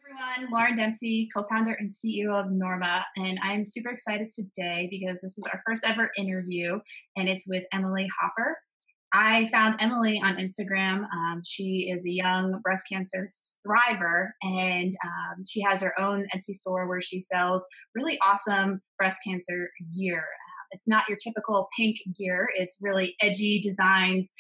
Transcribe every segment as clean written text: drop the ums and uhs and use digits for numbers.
Everyone, Lauren Dempsey, co-founder and CEO of Norma, and I'm super excited today because this is our first ever interview, and it's with Emily Hopper. I found Emily on Instagram. She is a young breast cancer thriver, and she has her own Etsy store where she sells really awesome breast cancer gear. It's not your typical pink gear. It's really edgy designs,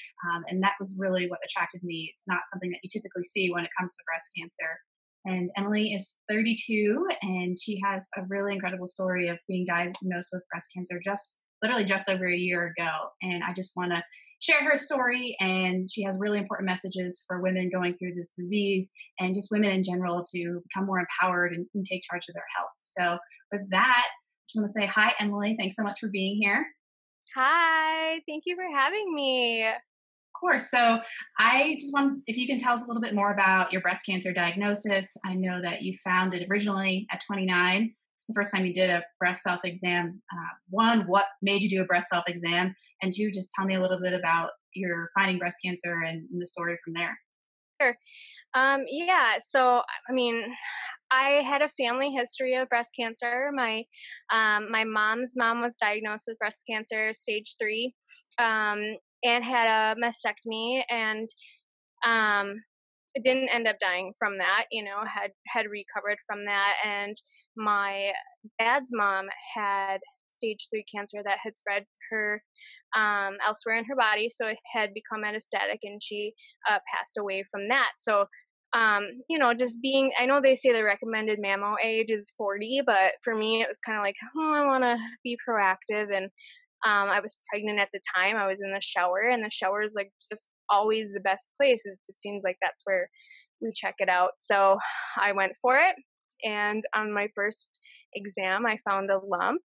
and that was really what attracted me. It's not something that you typically see when it comes to breast cancer. And Emily is 32, and she has a really incredible story of being diagnosed with breast cancer just literally just over a year ago. And I just want to share her story. And she has really important messages for women going through this disease and just women in general to become more empowered and take charge of their health. So, with that, I just want to say hi, Emily. Thanks so much for being here. Hi, thank you for having me. Course. So I just want, if you can tell us a little bit more about your breast cancer diagnosis. I know that you found it originally at 29. It's the first time you did a breast self exam. One, what made you do a breast self exam? And two, just tell me a little bit about your finding breast cancer and the story from there. Sure. Yeah, so I mean, I had a family history of breast cancer. My mom's mom was diagnosed with breast cancer, stage 3, um, and had a mastectomy, and um, didn't end up dying from that. Had recovered from that, and my dad's mom had stage 3 cancer that had spread her elsewhere in her body, so it had become metastatic, and she passed away from that. So just being, I know they say the recommended mammo age is 40, but for me it was kind of like, oh, I want to be proactive. And I was pregnant at the time. I was in the shower, and the shower is like just always the best place. It just seems like that's where we check it out. So I went for it, and on my first exam, I found a lump,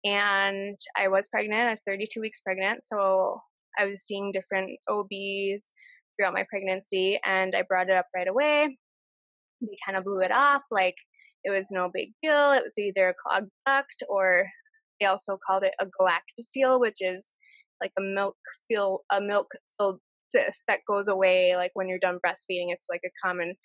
and I was pregnant. I was 32 weeks pregnant, so I was seeing different OBs throughout my pregnancy, and I brought it up right away. They kind of blew it off like it was no big deal. It was either a clogged duct, or they also called it a galactocele, which is like a milk filled cyst that goes away like when you're done breastfeeding. It's like a common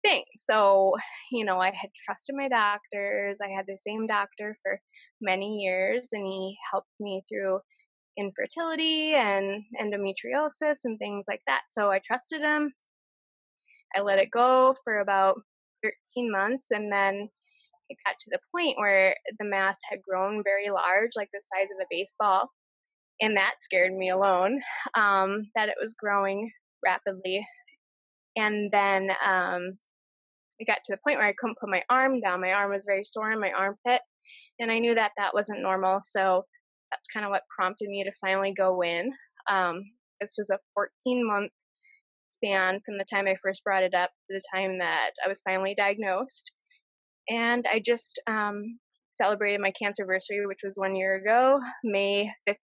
thing. So, I had trusted my doctors. I had the same doctor for many years, and he helped me through infertility and endometriosis and things like that. So I trusted him. I let it go for about 13 months, and then it got to the point where the mass had grown very large, like the size of a baseball, and that scared me alone, that it was growing rapidly. And then it got to the point where I couldn't put my arm down. My arm was very sore in my armpit, and I knew that that wasn't normal. So that's kind of what prompted me to finally go in. This was a 14-month span from the time I first brought it up to the time that I was finally diagnosed. And I just celebrated my cancer anniversary, which was 1 year ago, May 15th,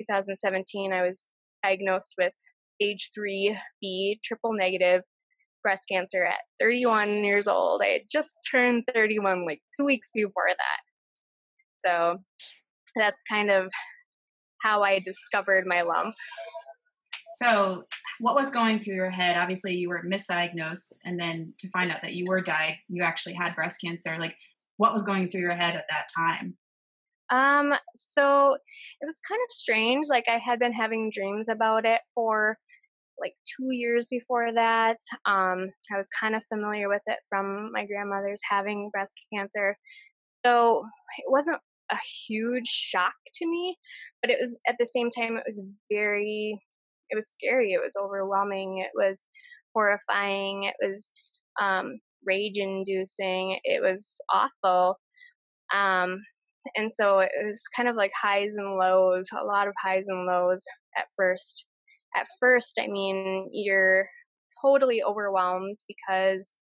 2017. I was diagnosed with stage 3B triple negative breast cancer at 31 years old. I had just turned 31 like 2 weeks before that. So that's kind of how I discovered my lump. So, what was going through your head? Obviously, you were misdiagnosed, and then to find out that you actually had breast cancer. Like, what was going through your head at that time? So it was kind of strange. Like, I had been having dreams about it for like 2 years before that. I was kind of familiar with it from my grandmother's having breast cancer. So it wasn't a huge shock to me, but it was, at the same time, it was scary. It was overwhelming. It was horrifying. It was rage inducing. It was awful. Um, and so it was kind of like highs and lows, a lot of highs and lows at first. At first, I mean, you're totally overwhelmed because,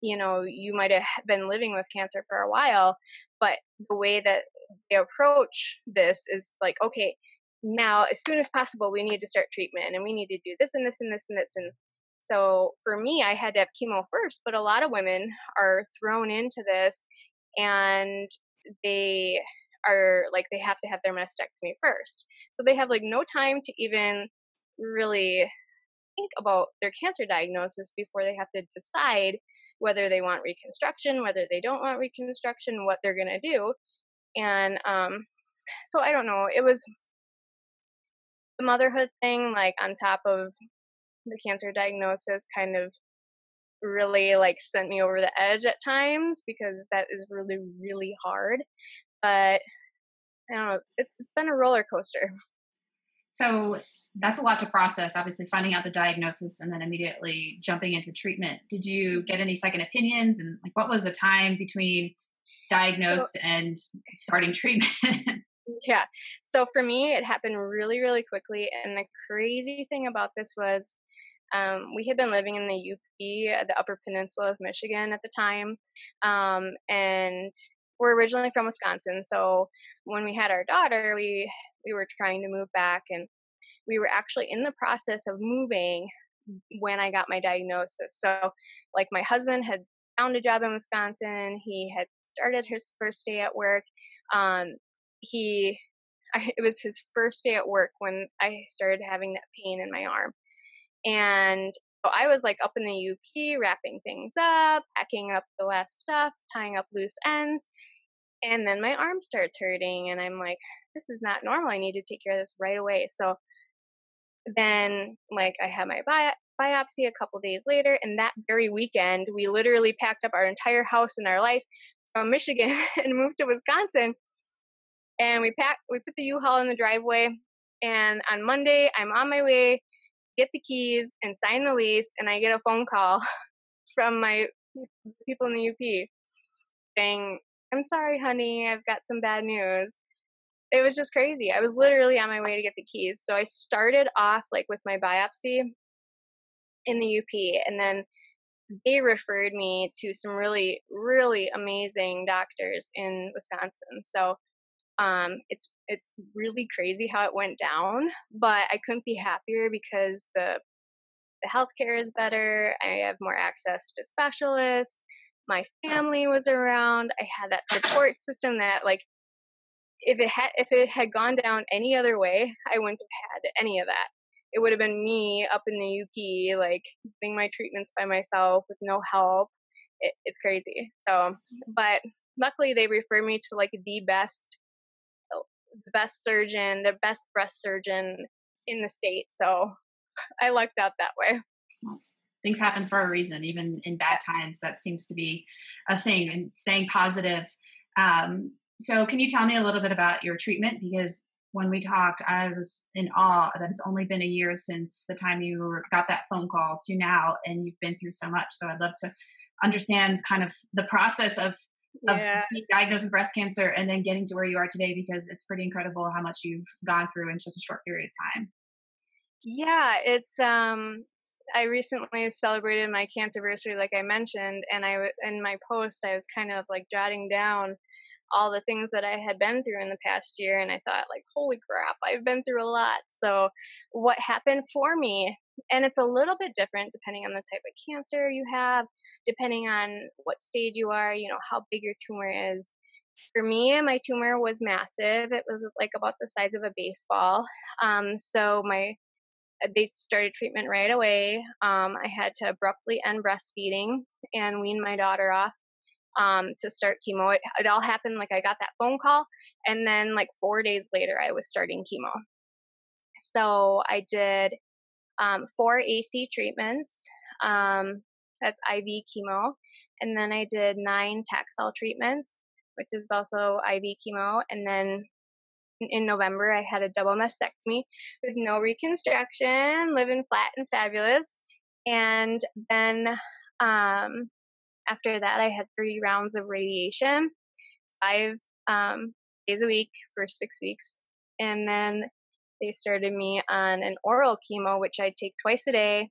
you might have been living with cancer for a while, but the way that they approach this is like, okay, now as soon as possible, we need to start treatment, and we need to do this and this and this and this. And so for me, I had to have chemo first, but a lot of women are thrown into this, and they are like, they have to have their mastectomy first. So they have like no time to even really think about their cancer diagnosis before they have to decide whether they want reconstruction, whether they don't want reconstruction, what they're going to do. And so I don't know. It was the motherhood thing, like on top of the cancer diagnosis, kind of really like sent me over the edge at times because that is really, really hard. But I don't know. It's been a roller coaster. So that's a lot to process, obviously, finding out the diagnosis and then immediately jumping into treatment. Did you get any second opinions? And like, what was the time between So diagnosed and starting treatment? yeah. So for me, it happened really, really quickly. And the crazy thing about this was we had been living in the UP, the Upper Peninsula of Michigan at the time. And we're originally from Wisconsin. So when we had our daughter, we were trying to move back, and we were actually in the process of moving when I got my diagnosis. So, like, my husband had found a job in Wisconsin. He had started his first day at work. Um, he, it was his first day at work when I started having that pain in my arm. And so I was like up in the UP, wrapping things up, packing up the last stuff, tying up loose ends. And then my arm starts hurting. And I'm like, this is not normal. I need to take care of this right away. So then, like, I had my biopsy a couple days later, and that very weekend, we literally packed up our entire house and our life from Michigan and moved to Wisconsin. And we put the U-Haul in the driveway. And on Monday, I'm on my way, get the keys and sign the lease, and I get a phone call from my people in the UP saying, "I'm sorry, honey, I've got some bad news." It was just crazy. I was literally on my way to get the keys. So I started off like with my biopsy in the UP, and then they referred me to some really, really amazing doctors in Wisconsin. So it's really crazy how it went down, but I couldn't be happier because the healthcare is better. I have more access to specialists. My family was around. I had that support system that, like, if it had gone down any other way, I wouldn't have had any of that. It would have been me up in the UP, like, doing my treatments by myself with no help. It's crazy. So, but luckily they referred me to like the best surgeon, the best breast surgeon in the state. So I lucked out that way. Well, things happen for a reason, even in bad times. That seems to be a thing, and staying positive. So, can you tell me a little bit about your treatment? Because when we talked, I was in awe that it's only been a year since the time got that phone call to now, and you've been through so much. So, I'd love to understand kind of the process of Yeah. being diagnosed with breast cancer and then getting to where you are today, because it's pretty incredible how much you've gone through in just a short period of time. Yeah, it's I recently celebrated my cancerversary like I mentioned, and in my post I was kind of like jotting down all the things that I had been through in the past year, and I thought, like, holy crap, I've been through a lot. So what happened for me, and it's a little bit different depending on the type of cancer you have, depending on what stage you are, how big your tumor is. For me, my tumor was massive. It was like about the size of a baseball. So my they started treatment right away. I had to abruptly end breastfeeding and wean my daughter off to start chemo. It all happened like I got that phone call, and then like 4 days later, I was starting chemo. So I did 4 AC treatments. That's IV chemo, and then I did 9 Taxol treatments, which is also IV chemo, and then in November, I had a double mastectomy with no reconstruction, living flat and fabulous. And then after that, I had 3 rounds of radiation, 5 days a week for 6 weeks. And then they started me on an oral chemo, which I take twice a day,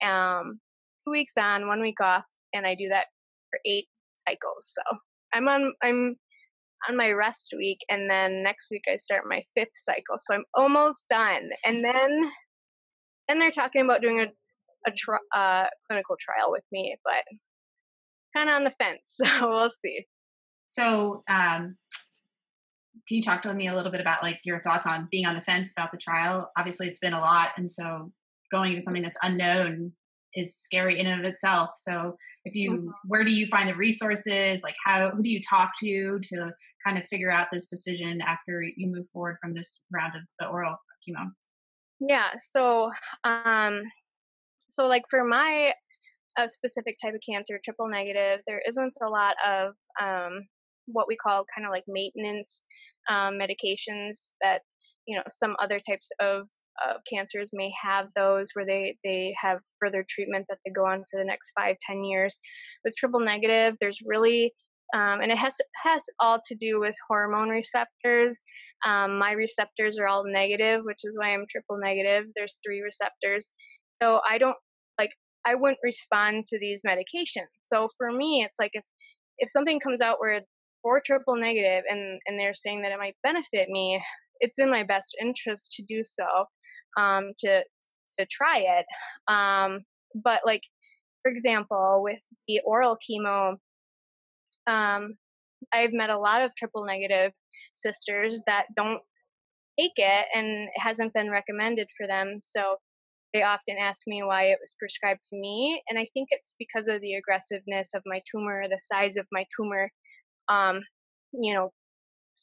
2 weeks on, 1 week off. And I do that for 8 cycles. So I'm on my rest week, and then next week I start my 5th cycle, so I'm almost done. And then they're talking about doing a clinical trial with me, but kind of on the fence, so we'll see. So, can you talk to me a little bit about like your thoughts on being on the fence about the trial? Obviously, it's been a lot, and so going into something that's unknown is scary in and of itself. So if you, Mhm. where do you find the resources? Like who do you talk to kind of figure out this decision after you move forward from this round of the oral chemo? Yeah. Um, so like for my a specific type of cancer, triple negative, there isn't a lot of what we call kind of like maintenance medications that some other types of cancers may have those where they have further treatment that they go on for the next 5-10 years. With triple negative, there's really and it has all to do with hormone receptors. My receptors are all negative, which is why I'm triple negative. There's 3 receptors, so like I wouldn't respond to these medications. So for me, it's like if something comes out where for triple negative and they're saying that it might benefit me, it's in my best interest to do so, to try it. But like for example, with the oral chemo, um, I've met a lot of triple negative sisters that don't take it and it hasn't been recommended for them. So they often ask me why it was prescribed to me, and I think it's because of the aggressiveness of my tumor, the size of my tumor. Um, you know,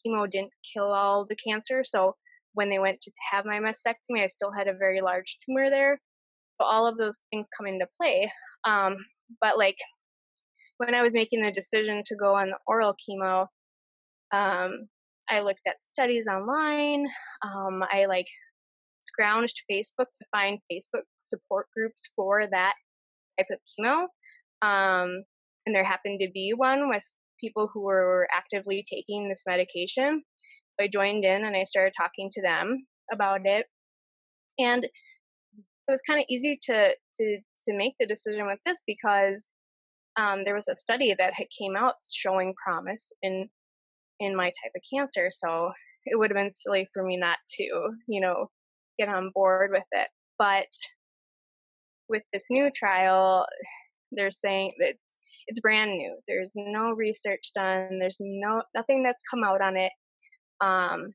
chemo didn't kill all the cancer, so when they went to have my mastectomy, I still had a very large tumor there. So all of those things come into play. Um, but like when I was making the decision to go on the oral chemo, um, I looked at studies online. I like scrounged Facebook to find Facebook support groups for that type of chemo. Um, and there happened to be one with people who were actively taking this medication. So I joined in and I started talking to them about it. And it was kind of easy to make the decision with this because there was a study that had came out showing promise in my type of cancer. So it would have been silly for me not to, get on board with it. But with this new trial, they're saying that it's brand new. There's no research done. There's nothing that's come out on it. Um,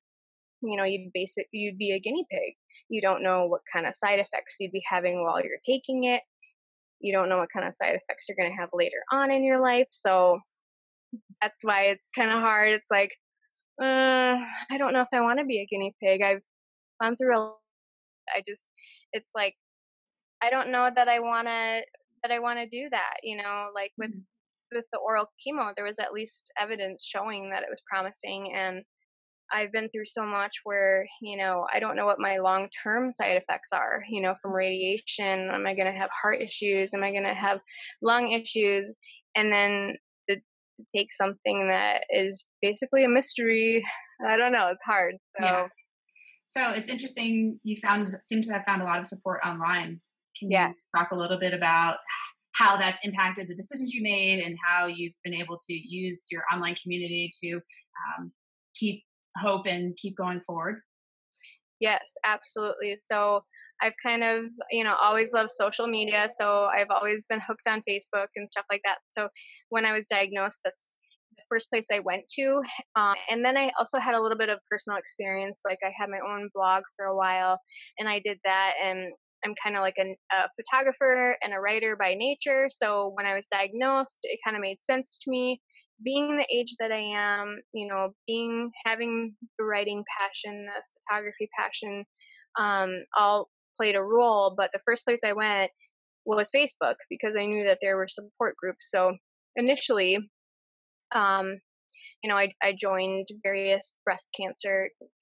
you'd be a guinea pig. You don't know what kind of side effects you'd be having while you're taking it. You don't know what kind of side effects you're going to have later on in your life. So that's why it's kind of hard. It's like, I don't know if I want to be a guinea pig. I've gone through I just, it's like, I don't know that I want to do that. Like Mhm. with the oral chemo, there was at least evidence showing that it was promising. And I've been through so much where, I don't know what my long term side effects are, from radiation. Am I going to have heart issues? Am I going to have lung issues? And then to take something that is basically a mystery, I don't know. It's hard. Yeah. So, So it's interesting. You seem to have found a lot of support online. Can you yes. talk a little bit about how that's impacted the decisions you made and how you've been able to use your online community to keep hope and keep going forward? Yes, absolutely. So I've kind of, always loved social media. So I've always been hooked on Facebook and stuff like that. So when I was diagnosed, that's the first place I went to. And then I also had a little bit of personal experience. Like I had my own blog for a while and I did that. And I'm kind of like a photographer and a writer by nature. So when I was diagnosed, it kind of made sense to me being the age that I am, having the writing passion, the photography passion, all played a role. But the first place I went was Facebook because I knew that there were support groups. So initially, um, I joined various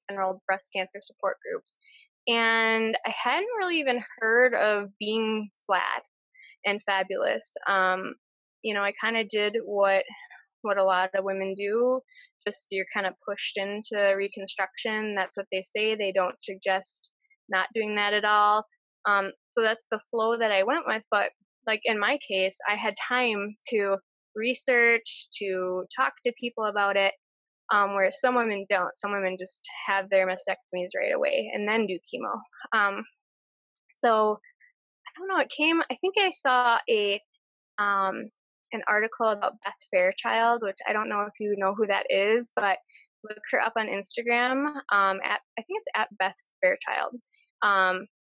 general breast cancer support groups. And I hadn't really even heard of being flat and fabulous. I kind of did what a lot of women do. Just you're kind of pushed into reconstruction. That's what they say. They don't suggest not doing that at all. So that's the flow that I went with. But like in my case, I had time to research, to talk to people about it. Where some women don't. Some women just have their mastectomies right away and then do chemo. So I don't know. It came. I think I saw um, an article about Beth Fairchild, which I don't know if you know who that is, but look her up on Instagram. At I think it's at Beth Fairchild.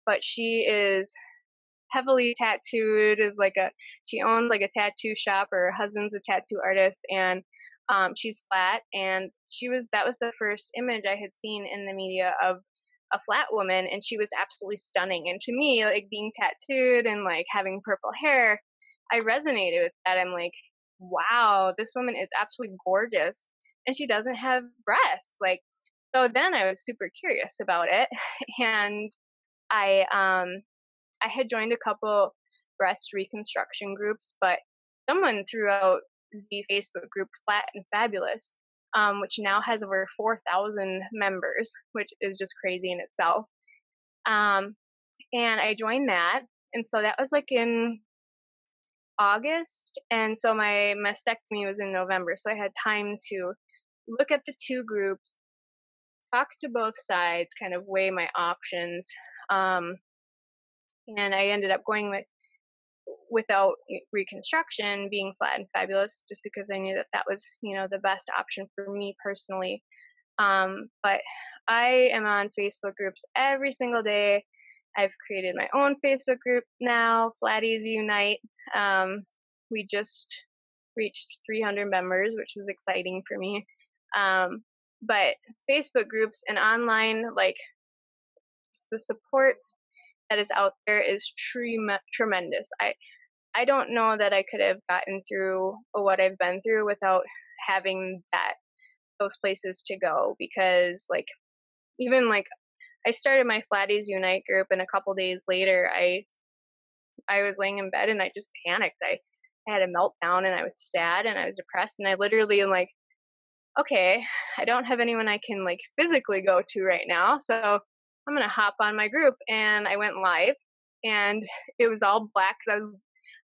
But she is heavily tattooed, is like she owns like a tattoo shop. Her husband's a tattoo artist, and she's flat. And that was the first image I had seen in the media of a flat woman, and she was absolutely stunning. And to me, like being tattooed and like having purple hair, I resonated with that. I'm like, wow, this woman is absolutely gorgeous, and she doesn't have breasts. Like, so then I was super curious about it, and I I had joined a couple breast reconstruction groups, but someone threw out the Facebook group Flat and Fabulous, which now has over 4,000 members, which is just crazy in itself. Um, and I joined that, and so that was like in August, and so my mastectomy was in November, so I had time to look at the two groups, talk to both sides, kind of weigh my options. Um, and I ended up going without reconstruction, being Flat and Fabulous, just because I knew that that was, the best option for me personally. But I am on Facebook groups every single day. I've created my own Facebook group now, Flatties Unite. We just reached 300 members, which was exciting for me. But Facebook groups and online, like the support that is out there is tremendous. I don't know that I could have gotten through what I've been through without having those places to go, because like even like I started my Flatties Unite group, and a couple days later I was laying in bed and I just panicked. I had a meltdown, and I was sad and I was depressed, and I literally am like, okay, I don't have anyone I can like physically go to right now, so I'm gonna hop on my group. And I went live, and it was all black because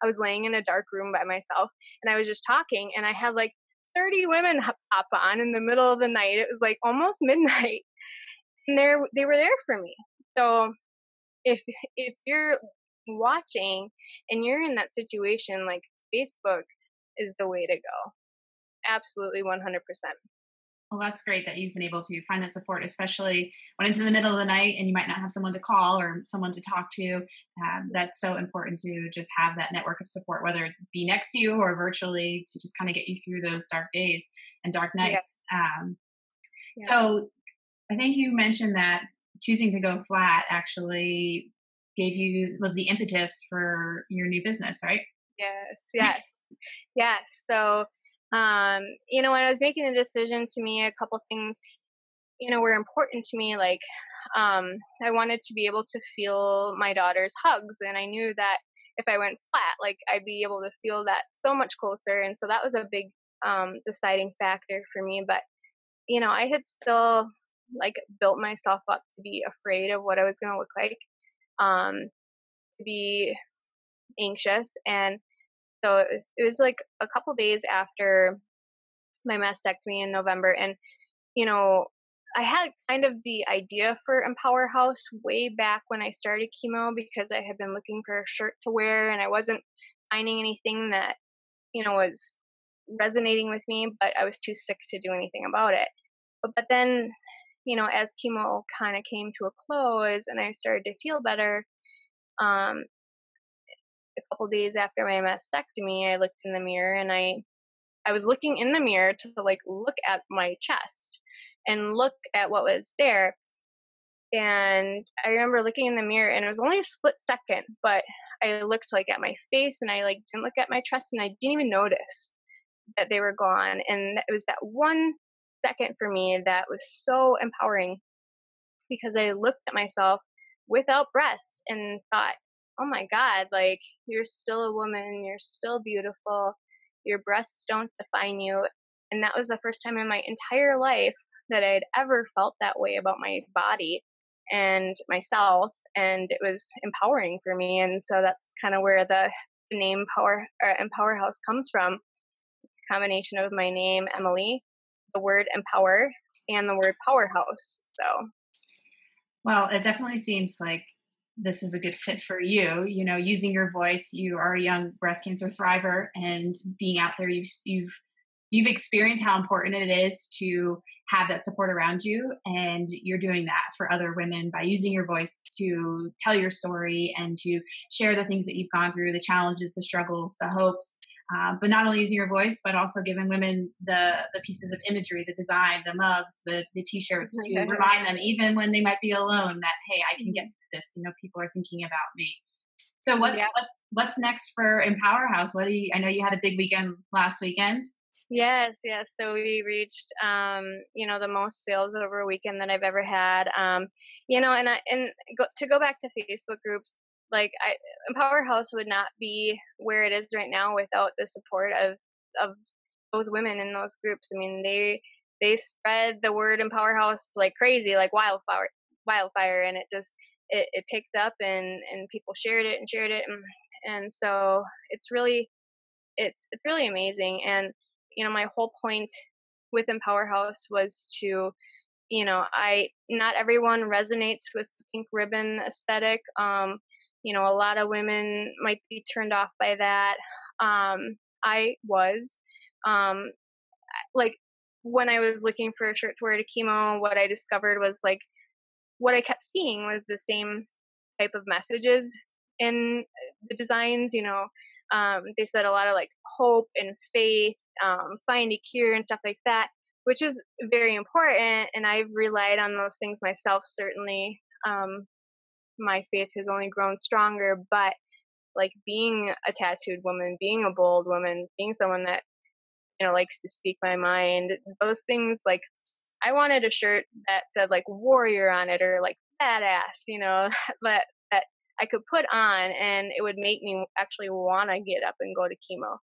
I was laying in a dark room by myself, and I was just talking, and I had like 30 women hop on in the middle of the night. It was like almost midnight, and they were there for me. So if you're watching and you're in that situation, like Facebook is the way to go. Absolutely 100%. Well, that's great that you've been able to find that support, especially when it's in the middle of the night and you might not have someone to call or someone to talk to. That's so important to just have that network of support, whether it be next to you or virtually, to just kind of get you through those dark days and dark nights. Yes. Yeah. So I think you mentioned that choosing to go flat actually was the impetus for your new business, right? Yes, yes, yes. So, when I was making a decision, to me, a couple things, were important to me. Like, I wanted to be able to feel my daughter's hugs, and I knew that if I went flat, like I'd be able to feel that so much closer. And so that was a big deciding factor for me. But I had still like built myself up to be afraid of what I was going to look like, um, to be anxious. And so it was like a couple days after my mastectomy in November. And, you know, I had kind of the idea for Empower House way back when I started chemo, because I had been looking for a shirt to wear and I wasn't finding anything that, was resonating with me, but I was too sick to do anything about it. But then, as chemo kind of came to a close and I started to feel better, um, a couple days after my mastectomy, I looked in the mirror and I was looking in the mirror to like look at my chest and look at what was there. And I remember looking in the mirror, and it was only a split second, but I looked like at my face and I like didn't look at my chest, and I didn't even notice that they were gone. And it was that 1 second for me that was so empowering, because I looked at myself without breasts and thought, oh my God, like you're still a woman, you're still beautiful, your breasts don't define you. And that was the first time in my entire life that I'd ever felt that way about my body and myself. And it was empowering for me. And so that's kind of where the name Empower House comes from. Combination of my name, Emily, the word empower, and the word powerhouse. So Well, it definitely seems like this is a good fit for you. Using your voice, you are a young breast cancer thriver, and being out there, you've you've experienced how important it is to have that support around you, and you're doing that for other women by using your voice to tell your story and to share the things that you've gone through, the challenges, the struggles, the hopes. But not only using your voice, but also giving women the pieces of imagery, the design, the mugs, the t-shirts to remind them, even when they might be alone, that hey, I can get through this. People are thinking about me. So Yeah. what's next for Empower House? What do you? I know you had a big weekend last weekend. Yes, yes. So we reached, the most sales over a weekend that I've ever had. To go back to Facebook groups, like Empower House would not be where it is right now without the support of those women in those groups. I mean, they spread the word Empower House like crazy, like wildfire, and it picked up, and people shared it, and so it's really amazing. And my whole point with Empower House was to, I not everyone resonates with the pink ribbon aesthetic. A lot of women might be turned off by that. I was, um, like, when I was looking for a shirt to wear to chemo, what I discovered was like what I kept seeing was the same type of messages in the designs. They said a lot of like hope and faith, find a cure and stuff like that, which is very important. And I've relied on those things myself, certainly. My faith has only grown stronger, but like being a tattooed woman, being a bold woman, being someone that likes to speak my mind, those things, like I wanted a shirt that said like warrior on it, or like badass, that I could put on and it would make me actually want to get up and go to chemo.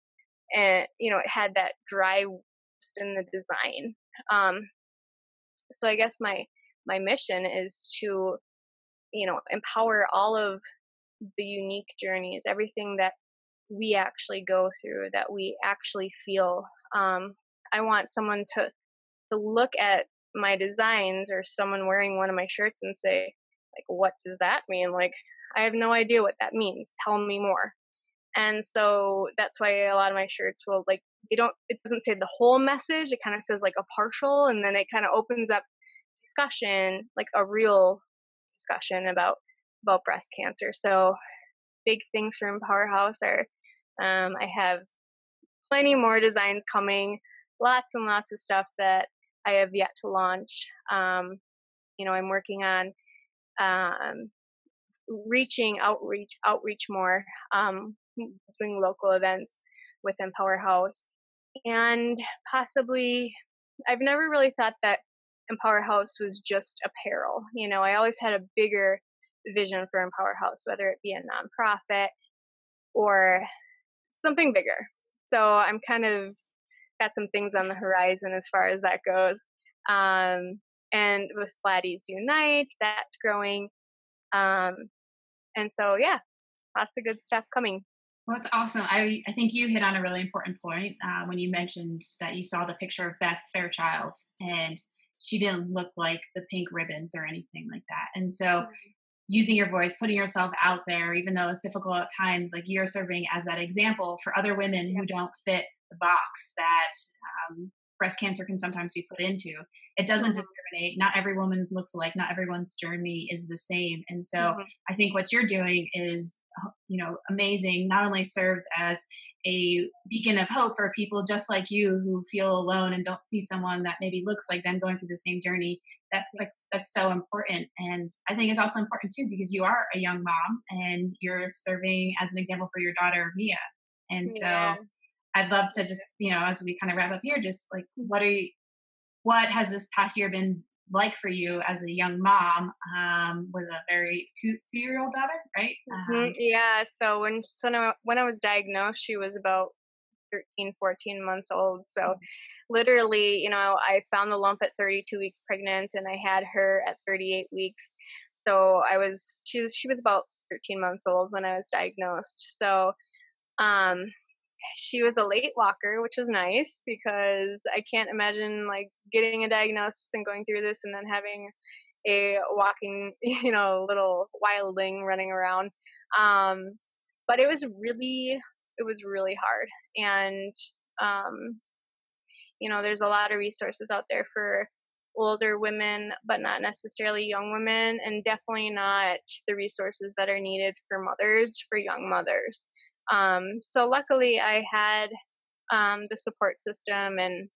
And it had that dry just in the design. Um, so I guess my mission is to empower all of the unique journeys, everything that we actually go through, that we actually feel. I want someone to look at my designs or someone wearing one of my shirts and say, like, what does that mean? Like, I have no idea what that means. Tell me more. And so that's why a lot of my shirts will, like, it doesn't say the whole message. It kind of says like a partial, and then it kind of opens up discussion, like a real discussion about breast cancer. So big things for Empower House are, I have plenty more designs coming, lots and lots of stuff that I have yet to launch. I'm working on um, outreach more, doing local events with Empower House, and possibly, I've never really thought that Empower House was just apparel. I always had a bigger vision for Empower House, whether it be a nonprofit or something bigger. So I'm kind of got some things on the horizon as far as that goes. And with Flatties Unite, that's growing. Um, and so, yeah, lots of good stuff coming. Well, that's awesome. I think you hit on a really important point when you mentioned that you saw the picture of Beth Fairchild and she didn't look like the pink ribbons or anything like that. And so using your voice, putting yourself out there, even though it's difficult at times, like you're serving as that example for other women Yeah. who don't fit the box that breast cancer can sometimes be put into. It doesn't Mhm. discriminate. Not every woman looks alike. Not everyone's journey is the same. And so Mhm. I think what you're doing is, amazing. Not only serves as a beacon of hope for people just like you who feel alone and don't see someone that maybe looks like them going through the same journey. Yeah. That's so important. And I think it's also important too because you are a young mom and you're serving as an example for your daughter Mia. And Yeah. so I'd love to just, as we kind of wrap up here, just like what has this past year been like for you as a young mom with a very two-year old daughter, right? Yeah. So when I was diagnosed, she was about 13, 14 months old. So literally, I found the lump at 32 weeks pregnant, and I had her at 38 weeks. So she was about 13 months old when I was diagnosed. So, um, she was a late walker, which was nice because I can't imagine like getting a diagnosis and going through this and then having a walking, little wildling running around. Um, but it was really hard. And, um, there's a lot of resources out there for older women, but not necessarily young women, and definitely not the resources that are needed for mothers, for young mothers. So luckily, I had the support system, and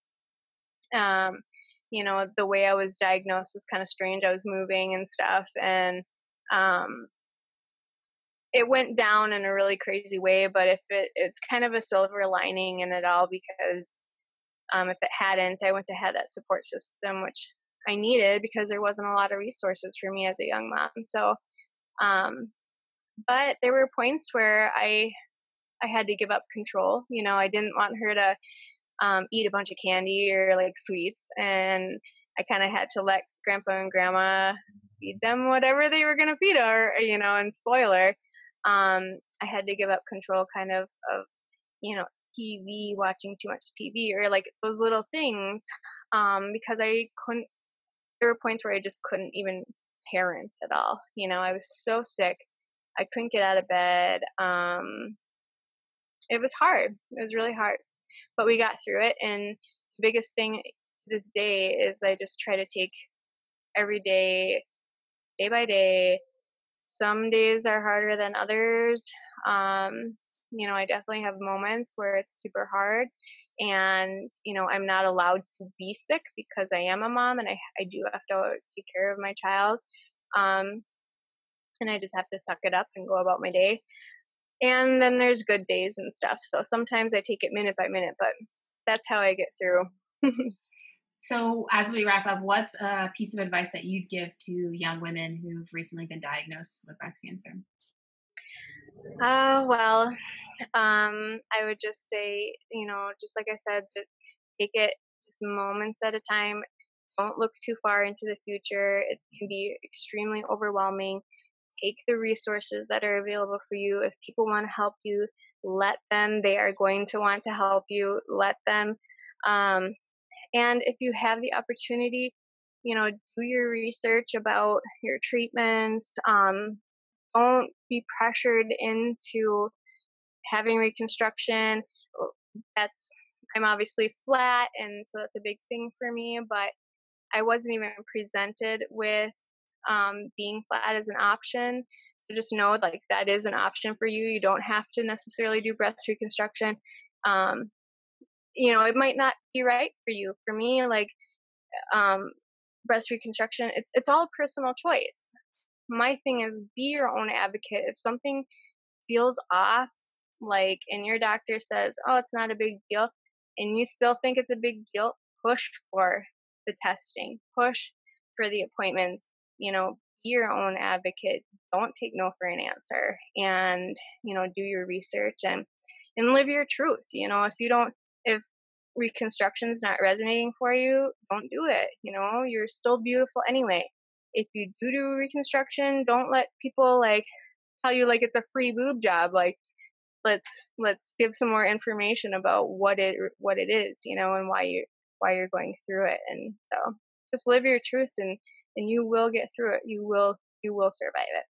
the way I was diagnosed was kind of strange. I was moving and stuff, and um, it went down in a really crazy way. But if it's kind of a silver lining in it all, because if it hadn't, I wouldn't have had that support system, which I needed because there wasn't a lot of resources for me as a young mom. So, um, but there were points where I had to give up control. I didn't want her to eat a bunch of candy or like sweets, and I kind of had to let grandpa and grandma feed them whatever they were going to feed her, and spoil her. I had to give up control kind of, you know, TV, watching too much TV, or like those little things, because I couldn't, there were points where I just couldn't even parent at all. I was so sick. I couldn't get out of bed. It was hard. It was really hard, but we got through it. And the biggest thing to this day is I just try to take every day, day by day. Some days are harder than others. I definitely have moments where it's super hard, and I'm not allowed to be sick because I am a mom, and I do have to take care of my child. Um, and I just have to suck it up and go about my day. And then there's good days and stuff. So sometimes I take it minute by minute, but that's how I get through. So, as we wrap up, what's a piece of advice that you'd give to young women who've recently been diagnosed with breast cancer? Well, I would just say, just like I said, to take it just moments at a time. Don't look too far into the future. It can be extremely overwhelming. Take the resources that are available for you. If people want to help you, let them. They are going to want to help you. Let them. Um, and if you have the opportunity, do your research about your treatments. Don't be pressured into having reconstruction. That's I'm obviously flat, and so that's a big thing for me. But I wasn't even presented with being flat as an option. So just know, like, that is an option for you. You don't have to necessarily do breast reconstruction. Um, it might not be right for you. For me, like, um, breast reconstruction, it's all personal choice. My thing is, be your own advocate. If something feels off, like, and your doctor says, "Oh, it's not a big deal," and you still think it's a big deal, push for the testing, push for the appointments. Be your own advocate. Don't take no for an answer, and do your research, and live your truth. If reconstruction is not resonating for you, don't do it. You're still beautiful anyway. If you do reconstruction, don't let people like tell you like it's a free boob job. Like, let's give some more information about what it is, and why you're going through it. And so just live your truth, and you will get through it. You will survive it.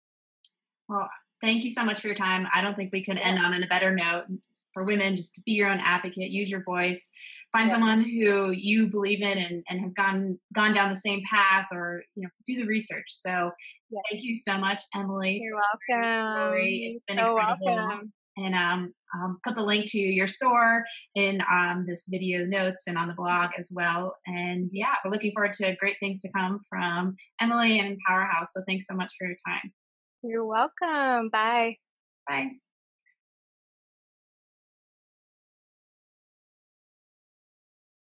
Well, thank you so much for your time. I don't think we could Yeah. end on a better note. For women, just to be your own advocate, use your voice, find someone Yes. who you believe in and has gone down the same path, or do the research. So thank Yes. you so much, Emily, You're for sharing your welcome. story. You're It's been so incredible. welcome. And put the link to your store in this video notes and on the blog as well. And yeah, we're looking forward to great things to come from Emily and Powerhouse. So thanks so much for your time. You're welcome. Bye. Bye.